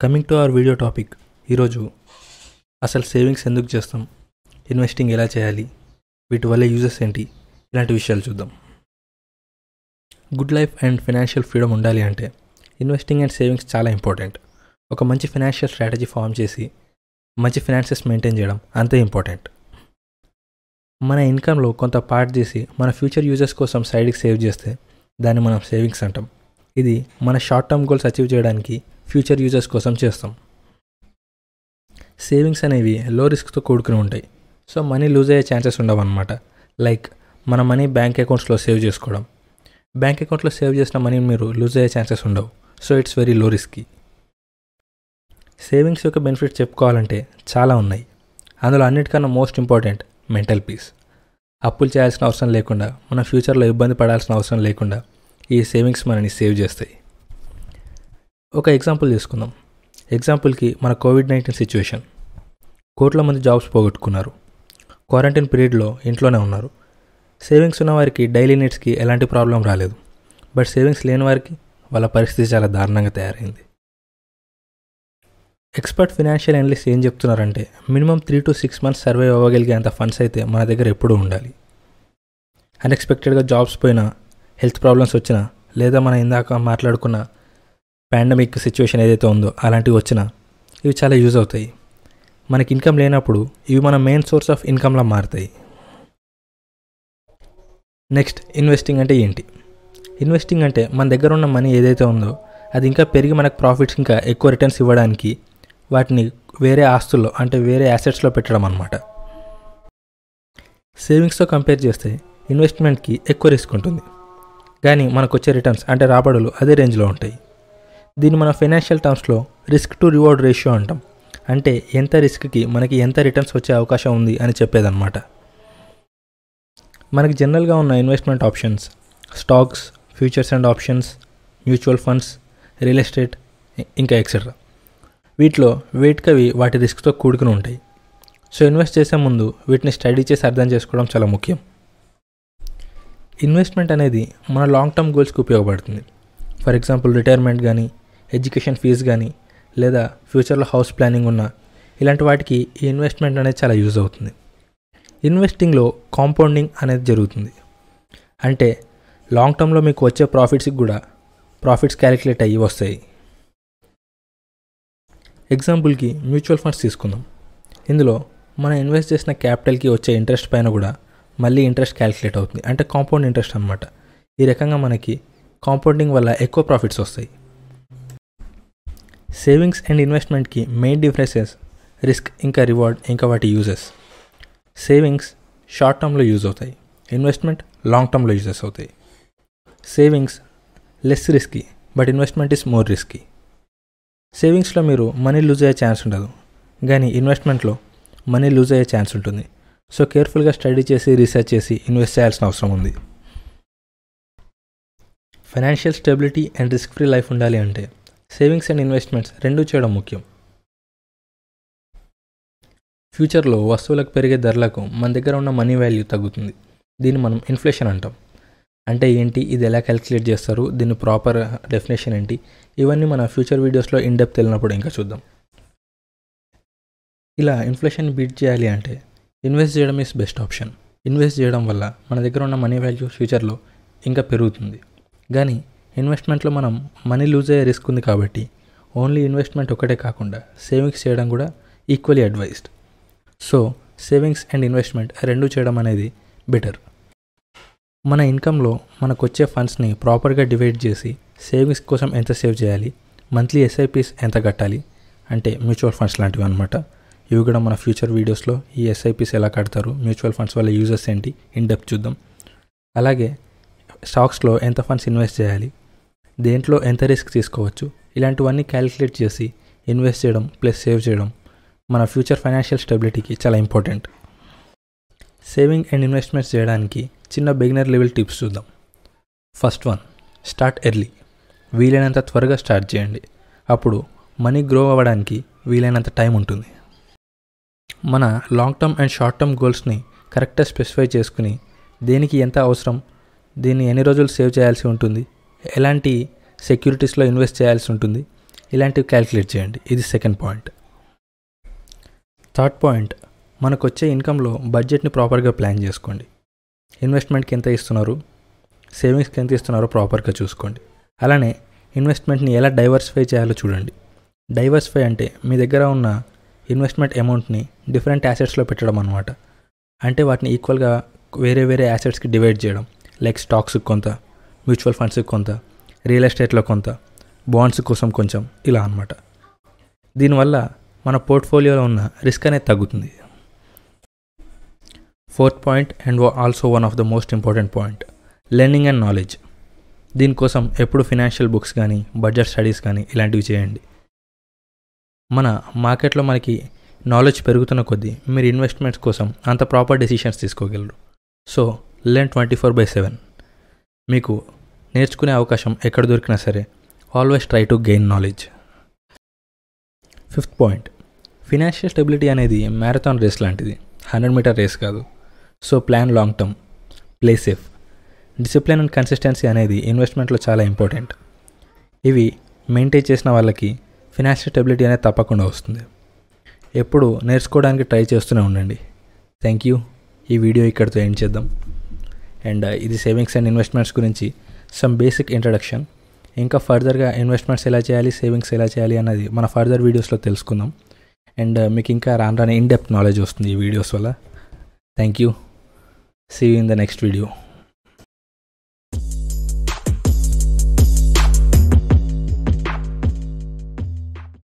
Coming to our video topic. ఈరోజు అసలు savings ఎందుకు చేస్తాం, ఇన్వెస్టింగ్ ఎలా చేయాలి, వీటి వల్ల యూజెస్ ఏంటి, ఇలాంటి విషయాలు చూద్దాం. Good life and financial freedom ఉండాలి అంటే ఇన్వెస్టింగ్ అండ్ సేవింగ్స్ చాలా ఇంపార్టెంట్. ఒక మంచి ఫైనాన్షియల్ స్ట్రాటజీ ఫామ్ చేసి మంచి ఫైనాన్సెస్ మెయింటైన్ చేయడం అంతే ఇంపార్టెంట్. మన ఇన్కంలో కొంత పార్ట్ తీసి మన ఫ్యూచర్ యూజెస్ కోసం సైడ్కి సేవ్ చేస్తే దాన్ని మనం సేవింగ్స్ అంటాం. ఇది మన షార్ట్ టర్మ్ గోల్స్ అచీవ్ చేయడానికి ఫ్యూచర్ యూజెస్ కోసం చేస్తాం. సేవింగ్స్ అనేవి లో రిస్క్తో కూడుకుని ఉంటాయి. సో మనీ లూజ్ అయ్యే ఛాన్సెస్ ఉండవు అన్నమాట. లైక్ మన మనీ బ్యాంక్ అకౌంట్స్లో సేవ్ చేసుకోవడం. బ్యాంక్ అకౌంట్లో సేవ్ చేసిన మనీని మీరు లూజ్ అయ్యే ఛాన్సెస్ ఉండవు. So it's very low risky. Savings యొక్క బెనిఫిట్స్ చెప్పుకోవాలంటే చాలా ఉన్నాయి. అందులో అన్నిటికన్నా మోస్ట్ ఇంపార్టెంట్ మెంటల్ పీస్. అప్పులు చేయాల్సిన అవసరం లేకుండా, మన ఫ్యూచర్లో ఇబ్బంది పడాల్సిన అవసరం లేకుండా ఈ సేవింగ్స్ మనని సేవ్ చేస్తాయి. ఒక ఎగ్జాంపుల్ తీసుకుందాం. ఎగ్జాంపుల్కి మన కోవిడ్-19 సిచ్యువేషన్. కోట్ల మంది జాబ్స్ పోగొట్టుకున్నారు. క్వారంటైన్ పీరియడ్లో ఇంట్లోనే ఉన్నారు. సేవింగ్స్ ఉన్న వారికి డైలీ నీడ్స్కి ఎలాంటి ప్రాబ్లం రాలేదు. బట్ సేవింగ్స్ లేని వారికి వాళ్ళ పరిస్థితి చాలా దారుణంగా తయారైంది. ఎక్స్పర్ట్ ఫైనాన్షియల్ అనలిస్ట్ ఏం చెప్తున్నారంటే మినిమం 3 to 6 months సర్వైవ్ అవ్వగలిగే అంత ఫండ్స్ అయితే మన దగ్గర ఎప్పుడూ ఉండాలి. అన్ఎక్స్పెక్టెడ్గా జాబ్స్ పోయినా, హెల్త్ ప్రాబ్లమ్స్ వచ్చినా, లేదా మనం ఇందాక మాట్లాడుకున్న పాండమిక్ సిచ్యువేషన్ ఏదైతే ఉందో అలాంటివి వచ్చినా ఇవి చాలా యూజ్ అవుతాయి. మనకి ఇన్కమ్ లేనప్పుడు ఇవి మన మెయిన్ సోర్స్ ఆఫ్ ఇన్కమ్లా మారుతాయి. నెక్స్ట్, ఇన్వెస్టింగ్ అంటే ఏంటి? ఇన్వెస్టింగ్ అంటే మన దగ్గర ఉన్న మనీ ఏదైతే ఉందో అది ఇంకా పెరిగి మనకు ప్రాఫిట్స్ ఇంకా ఎక్కువ రిటర్న్స్ ఇవ్వడానికి వాటిని వేరే ఆస్తుల్లో అంటే వేరే యాసెట్స్లో పెట్టడం అన్నమాట. సేవింగ్స్తో కంపేర్ చేస్తే ఇన్వెస్ట్మెంట్కి ఎక్కువ రిస్క్ ఉంటుంది, కానీ మనకు వచ్చే రిటర్న్స్ అంటే రాబడులు అదే రేంజ్లో ఉంటాయి. దీన్ని మన ఫైనాన్షియల్ టర్మ్స్లో రిస్క్ టు రివార్డ్ రేషియో అంటాం. అంటే ఎంత రిస్క్కి మనకి ఎంత రిటర్న్స్ వచ్చే అవకాశం ఉంది అని చెప్పేదన్నమాట. మనకి జనరల్గా ఉన్న investment options stocks, futures and options, mutual funds, real estate, ఇంకా ఎక్సెట్రా. వీటిలో వేటికవి వాటి రిస్క్తో కూడుకుని ఉంటాయి. సో ఇన్వెస్ట్ చేసే ముందు వీటిని స్టడీ చేసి అర్థం చేసుకోవడం చాలా ముఖ్యం. ఇన్వెస్ట్మెంట్ అనేది మన లాంగ్ టర్మ్ గోల్స్కి ఉపయోగపడుతుంది. ఫర్ ఎగ్జాంపుల్ రిటైర్మెంట్ కానీ, ఎడ్యుకేషన్ ఫీజు కానీ, లేదా ఫ్యూచర్లో హౌస్ ప్లానింగ్ ఉన్న ఇలాంటి వాటికి ఈ ఇన్వెస్ట్మెంట్ అనేది చాలా యూజ్ అవుతుంది. ఇన్వెస్టింగ్లో కాంపౌండింగ్ అనేది జరుగుతుంది. అంటే లాంగ్ టర్మ్లో మీకు వచ్చే ప్రాఫిట్స్కి కూడా ప్రాఫిట్స్ క్యాలిక్యులేట్ అయ్యి వస్తాయి. ఎగ్జాంపుల్కి మ్యూచువల్ ఫండ్స్ తీసుకుందాం. ఇందులో మనం ఇన్వెస్ట్ చేసిన క్యాపిటల్కి వచ్చే ఇంట్రెస్ట్ పైన కూడా మళ్ళీ ఇంట్రెస్ట్ క్యాలిక్యులేట్ అవుతుంది. అంటే కాంపౌండ్ ఇంట్రెస్ట్ అన్నమాట. ఈ రకంగా మనకి కాంపౌండింగ్ వల్ల ఎక్కువ ప్రాఫిట్స్ వస్తాయి. సేవింగ్స్ అండ్ ఇన్వెస్ట్మెంట్కి మెయిన్ డిఫరెన్సెస్ రిస్క్, ఇంకా రివార్డ్, ఇంకా వాటి యూజెస్. సేవింగ్స్ షార్ట్ టర్మ్లో యూజ్ అవుతాయి, ఇన్వెస్ట్మెంట్ లాంగ్ టర్మ్లో యూజెస్ అవుతాయి. Savings less risky, but investment is more risky. సేవింగ్స్లో మీరు మనీ లూజ్ అయ్యే ఛాన్స్ ఉండదు, కానీ ఇన్వెస్ట్మెంట్లో మనీ లూజ్ అయ్యే ఛాన్స్ ఉంటుంది. సో కేర్ఫుల్గా స్టడీ చేసి రీసెర్చ్ చేసి ఇన్వెస్ట్ చేయాల్సిన అవసరం ఉంది. Financial stability and risk free life ఉండాలి అంటే సేవింగ్స్ అండ్ ఇన్వెస్ట్మెంట్స్ రెండూ చేయడం ముఖ్యం. ఫ్యూచర్లో వస్తువులకు పెరిగే ధరలకు మన దగ్గర ఉన్న మనీ వాల్యూ తగ్గుతుంది. దీన్ని మనం ఇన్ఫ్లేషన్ అంటాం. అంటే ఏంటి, ఇది ఎలా క్యాలిక్యులేట్ చేస్తారు, దీని ప్రాపర్ డెఫినేషన్ ఏంటి, ఇవన్నీ మన ఫ్యూచర్ వీడియోస్లో ఇన్ డెప్త్ వెళ్ళినప్పుడు ఇంకా చూద్దాం. ఇలా ఇన్ఫ్లేషన్ బీట్ చేయాలి అంటే ఇన్వెస్ట్ చేయడం ఈజ్ బెస్ట్ ఆప్షన్. ఇన్వెస్ట్ చేయడం వల్ల మన దగ్గర ఉన్న మనీ వాల్యూ ఫ్యూచర్లో ఇంకా పెరుగుతుంది. కానీ ఇన్వెస్ట్మెంట్లో మనం మనీ లూజ్ అయ్యే రిస్క్ ఉంది కాబట్టి ఓన్లీ ఇన్వెస్ట్మెంట్ ఒకటే కాకుండా సేవింగ్స్ చేయడం కూడా equally advised. So savings and investment రెండూ చేయడం అనేది బెటర్. మన ఇన్కంలో మనకు వచ్చే ఫండ్స్ని ప్రాపర్గా డివైడ్ చేసి సేవింగ్స్ కోసం ఎంత సేవ్ చేయాలి, మంత్లీ ఎస్ఐపీస్ ఎంత కట్టాలి, అంటే మ్యూచువల్ ఫండ్స్ లాంటివి అనమాట. ఇవి కూడా మన ఫ్యూచర్ వీడియోస్లో ఈ ఎస్ఐపీస్ ఎలా కడతారు, మ్యూచువల్ ఫండ్స్ వల్ల యూజెస్ ఏంటి ఇన్ డెప్త్ చూద్దాం. అలాగే స్టాక్స్లో ఎంత ఫండ్స్ ఇన్వెస్ట్ చేయాలి, దేంట్లో ఎంత రిస్క్ తీసుకోవచ్చు, ఇలాంటివన్నీ క్యాలిక్యులేట్ చేసి ఇన్వెస్ట్ చేయడం ప్లస్ సేవ్ చేయడం మన ఫ్యూచర్ ఫైనాన్షియల్ స్టెబిలిటీకి చాలా ఇంపార్టెంట్. సేవింగ్ అండ్ ఇన్వెస్ట్మెంట్స్ చేయడానికి చిన్న బిగినర్ లెవెల్ టిప్స్ చూద్దాం. First one, start early. వీలైనంత త్వరగా స్టార్ట్ చేయండి. అప్పుడు మనీ గ్రో అవ్వడానికి వీలైనంత టైం ఉంటుంది. మన long term and short term గోల్స్ని కరెక్ట్గా స్పెసిఫై చేసుకుని దేనికి ఎంత అవసరం, దీన్ని ఎన్ని రోజులు సేవ్ చేయాల్సి ఉంటుంది, ఎలాంటి సెక్యూరిటీస్లో ఇన్వెస్ట్ చేయాల్సి ఉంటుంది, ఇలాంటివి క్యాలిక్యులేట్ చేయండి. ఇది సెకండ్ పాయింట్. థర్డ్ పాయింట్, మనకు వచ్చే ఇన్కంలో బడ్జెట్ని ప్రాపర్గా ప్లాన్ చేసుకోండి. ఇన్వెస్ట్మెంట్కి ఎంత ఇస్తున్నారు, సేవింగ్స్కి ఎంత ఇస్తున్నారో ప్రాపర్గా చూసుకోండి. అలానే ఇన్వెస్ట్మెంట్ని ఎలా డైవర్సిఫై చేయాలో చూడండి. డైవర్సిఫై అంటే మీ దగ్గర ఉన్న ఇన్వెస్ట్మెంట్ అమౌంట్ని డిఫరెంట్ యాసెట్స్లో పెట్టడం అనమాట. అంటే వాటిని ఈక్వల్గా వేరే వేరే యాసెట్స్కి డివైడ్ చేయడం. లైక్ స్టాక్స్కి కొంత, మ్యూచువల్ ఫండ్స్కి కొంత, రియల్ ఎస్టేట్లో కొంత, బాండ్స్ కోసం కొంచెం, ఇలా అనమాట. దీనివల్ల మన పోర్ట్ఫోలియోలో ఉన్న రిస్క్ అనేది తగ్గుతుంది. Fourth point and also one of the most important point, learning and knowledge. దీనికోసం ఎప్పుడు ఫినాన్షియల్ బుక్స్ కానీ బడ్జెట్ స్టడీస్ కానీ ఇలాంటివి చేయండి. మన మార్కెట్లో మనకి నాలెడ్జ్ పెరుగుతున్న కొద్దీ మీరు ఇన్వెస్ట్మెంట్స్ కోసం అంత ప్రాపర్ డెసిషన్స్ తీసుకోగలరు. So learn 24/7. మీకు నేర్చుకునే అవకాశం ఎక్కడ దొరికినా సరే always try to gain knowledge. Fifth point, financial stability అనేది మ్యారథాన్ రేస్ లాంటిది, 100 మీటర్ రేస్ కాదు. So plan long term, play safe. Discipline and consistency అనేది ఇన్వెస్ట్మెంట్లో చాలా ఇంపార్టెంట్. ఇవి మెయింటైన్ చేసిన వాళ్ళకి ఫినాన్షియల్ స్టెబిలిటీ అనేది తప్పకుండా వస్తుంది. ఎప్పుడు నేర్చుకోవడానికి ట్రై చేస్తూనే ఉండండి. Thank you. ఈ వీడియో ఇక్కడితో ఎండ్ చేద్దాం. అండ్ ఇది సేవింగ్స్ అండ్ ఇన్వెస్ట్మెంట్స్ గురించి సమ్ బేసిక్ ఇంట్రడక్షన్. ఇంకా ఫర్దర్గా ఇన్వెస్ట్మెంట్స్ ఎలా చేయాలి, సేవింగ్స్ ఎలా చేయాలి అన్నది మన ఫర్దర్ వీడియోస్లో తెలుసుకుందాం. అండ్ మీకు ఇంకా రాను ఇన్ డెప్త్ నాలెడ్జ్ వస్తుంది ఈ వీడియోస్ వల్ల. Thank you. See you in the next video.